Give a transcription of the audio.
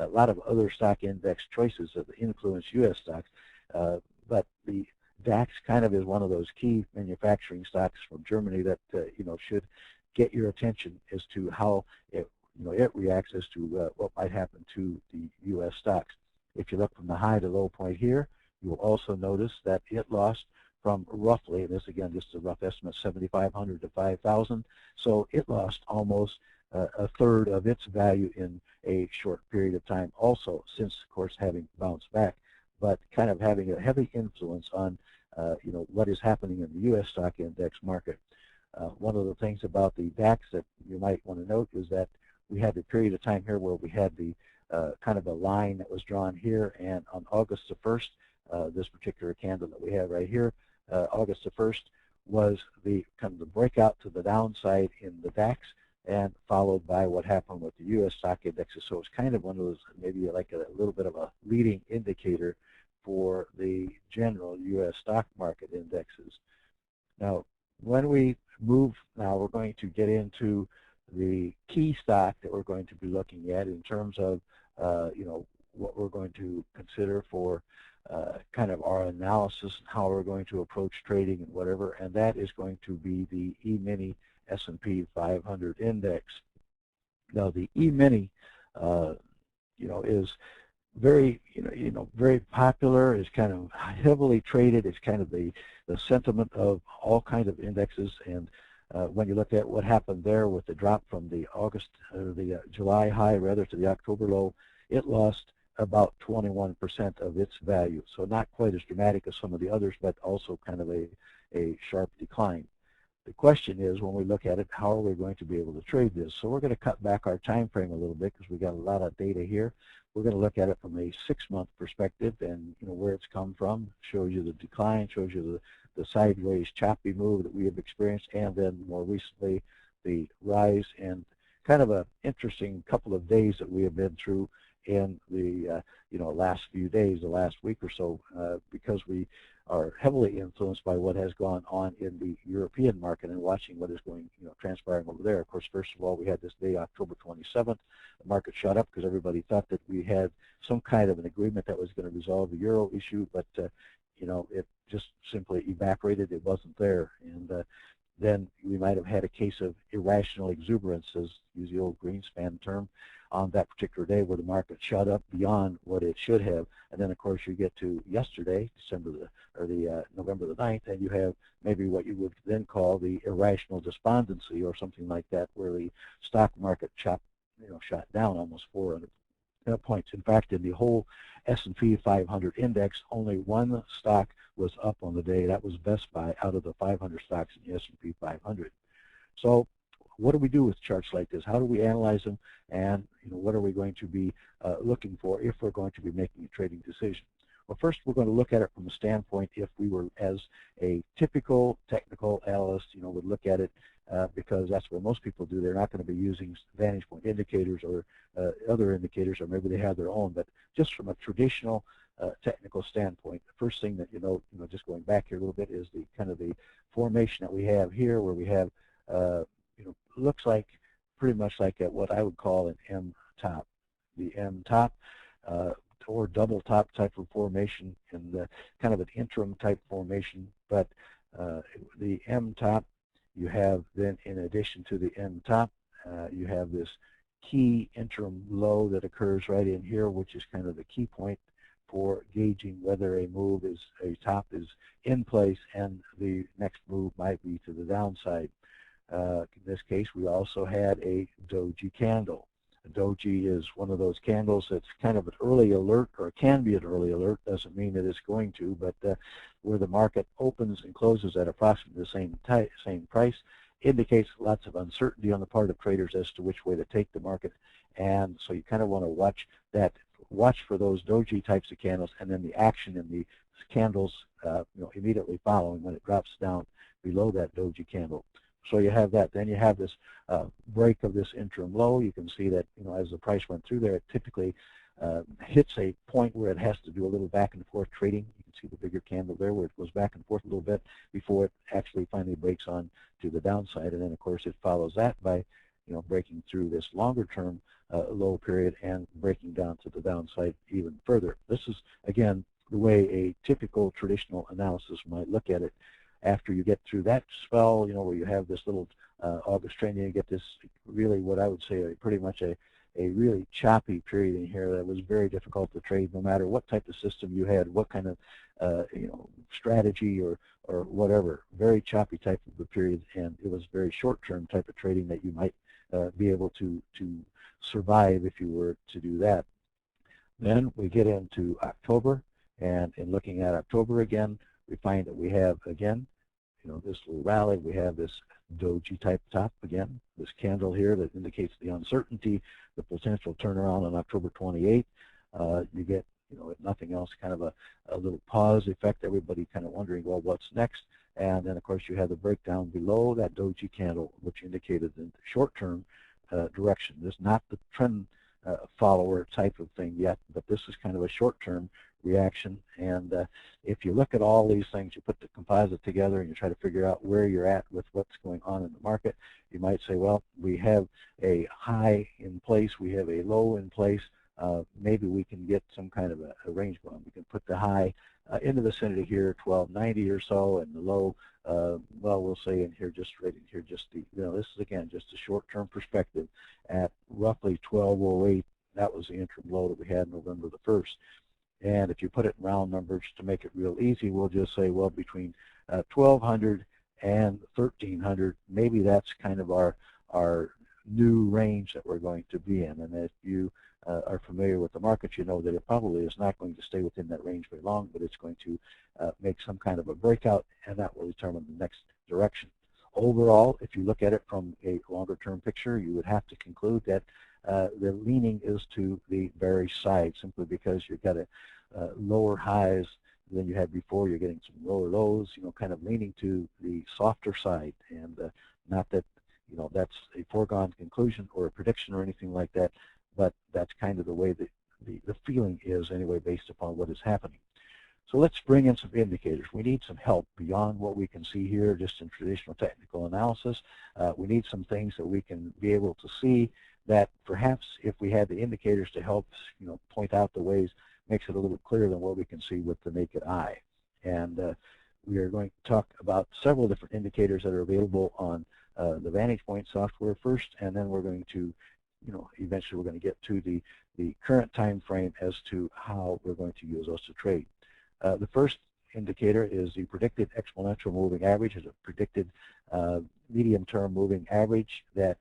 a lot of other stock index choices that influence U.S. stocks, but the DAX kind of is one of those key manufacturing stocks from Germany that should get your attention as to how it reacts as to what might happen to the U.S. stocks. If you look from the high to low point here, you will also notice that it lost from roughly, and this again just a rough estimate, 7,500 to 5,000. So it lost almost a third of its value in a short period of time also, since of course having bounced back, but kind of having a heavy influence on what is happening in the U.S. stock index market. One of the things about the DAX that you might want to note is that we had a period of time here where we had the kind of a line that was drawn here, and on August the 1st, this particular candle that we have right here, August the 1st was the kind of the breakout to the downside in the DAX, and followed by what happened with the U.S. stock indexes. So it's kind of one of those, maybe like a little bit of a leading indicator for the general U.S. stock market indexes. Now, when we move, now we're going to get into the key stock that we're going to be looking at in terms of, what we're going to consider for kind of our analysis and how we're going to approach trading and whatever, and that is going to be the E-mini S&P 500 index. Now, the E-mini, is very, very popular. It's kind of heavily traded. It's kind of the sentiment of all kinds of indexes. And when you look at what happened there with the drop from the July high rather to the October low, it lost about 21% of its value. So not quite as dramatic as some of the others, but also kind of a sharp decline. The question is, when we look at it, how are we going to be able to trade this? So we're going to cut back our time frame a little bit because we got a lot of data here. We're going to look at it from a 6-month perspective, and where it's come from, shows you the decline, shows you the sideways choppy move that we have experienced, and then more recently the rise, and kind of an interesting couple of days that we have been through in the last few days, the last week or so, because we are heavily influenced by what has gone on in the European market and watching what is going, transpiring over there. Of course, first of all, we had this day, October 27th. The market shot up because everybody thought that we had some kind of an agreement that was going to resolve the euro issue, but it just simply evaporated. It wasn't there, and then we might have had a case of irrational exuberance, as use the old Greenspan term, on that particular day where the market shot up beyond what it should have. And then of course you get to yesterday, November the 9th, and you have maybe what you would then call the irrational despondency or something like that, where the stock market shot down almost 400 points. In fact, in the whole S&P 500 index, only one stock was up on the day. That was Best Buy out of the 500 stocks in the S&P 500. So what do we do with charts like this? How do we analyze them? And what are we going to be looking for if we're going to be making a trading decision? Well, first we're going to look at it from the standpoint if we were, as a typical technical analyst, would look at it, because that's what most people do. They're not going to be using vantage point indicators or other indicators, or maybe they have their own. But just from a traditional technical standpoint, the first thing that just going back here a little bit, is the kind of the formation that we have here, where we have looks like pretty much like what I would call an M top. The M top or double top type of formation, and kind of an interim type formation. But the M top, you have then, in addition to the M top, you have this key interim low that occurs right in here, which is kind of the key point for gauging whether a move is, a top is in place and the next move might be to the downside. In this case, we also had a doji candle. A doji is one of those candles that's kind of an early alert, or can be an early alert. Doesn't mean that it's going to, but where the market opens and closes at approximately the same price, indicates lots of uncertainty on the part of traders as to which way to take the market. And so you kind of want to watch for those doji types of candles, and then the action in the candles immediately following when it drops down below that doji candle. So you have that. Then you have this break of this interim low. You can see that as the price went through there, it typically hits a point where it has to do a little back and forth trading. You can see the bigger candle there where it goes back and forth a little bit before it actually finally breaks on to the downside. And then of course it follows that by breaking through this longer-term low period and breaking down to the downside even further. This is, again, the way a typical traditional analysis might look at it. After you get through that spell, where you have this little August trend, you get this really, what I would say, pretty much a really choppy period in here that was very difficult to trade, no matter what type of system you had, what kind of strategy or whatever. Very choppy type of a period, and it was very short-term type of trading that you might be able to survive if you were to do that. Then we get into October, and in looking at October again, we find that we have, again, this little rally. We have this doji type top again, this candle here that indicates the uncertainty, the potential turnaround on October 28th. You get, if nothing else, kind of a little pause effect, everybody kind of wondering, well, what's next? And then, of course, you have the breakdown below that doji candle, which indicated the short-term direction. This is not the trend follower type of thing yet, but this is kind of a short-term reaction. And if you look at all these things, you put the composite together and you try to figure out where you're at with what's going on in the market, you might say, well, we have a high in place, we have a low in place, maybe we can get some kind of a range going. We can put the high in the vicinity here, 1290 or so, and the low, well, we'll say in here, just right in here, just the, this is again just a short-term perspective at roughly 1208. That was the interim low that we had November the 1st. And if you put it in round numbers to make it real easy, we'll just say, well, between 1200 and 1300, maybe that's kind of our new range that we're going to be in. And if you are familiar with the market, you know that it probably is not going to stay within that range very long, but it's going to make some kind of a breakout, and that will determine the next direction. Overall, if you look at it from a longer-term picture, you would have to conclude that the leaning is to the bearish side, simply because you've got lower highs than you had before. You're getting some lower lows, kind of leaning to the softer side, and not that that's a foregone conclusion or a prediction or anything like that, but that's kind of the way that the feeling is anyway, based upon what is happening. So let's bring in some indicators. We need some help beyond what we can see here just in traditional technical analysis. We need some things that we can be able to see that perhaps if we had the indicators to help point out the ways, makes it a little clearer than what we can see with the naked eye. And we are going to talk about several different indicators that are available on the Vantage Point software first, and then we're going to, eventually we're going to get to the current time frame as to how we're going to use those to trade. The first indicator is the predicted exponential moving average. It's a predicted medium-term moving average that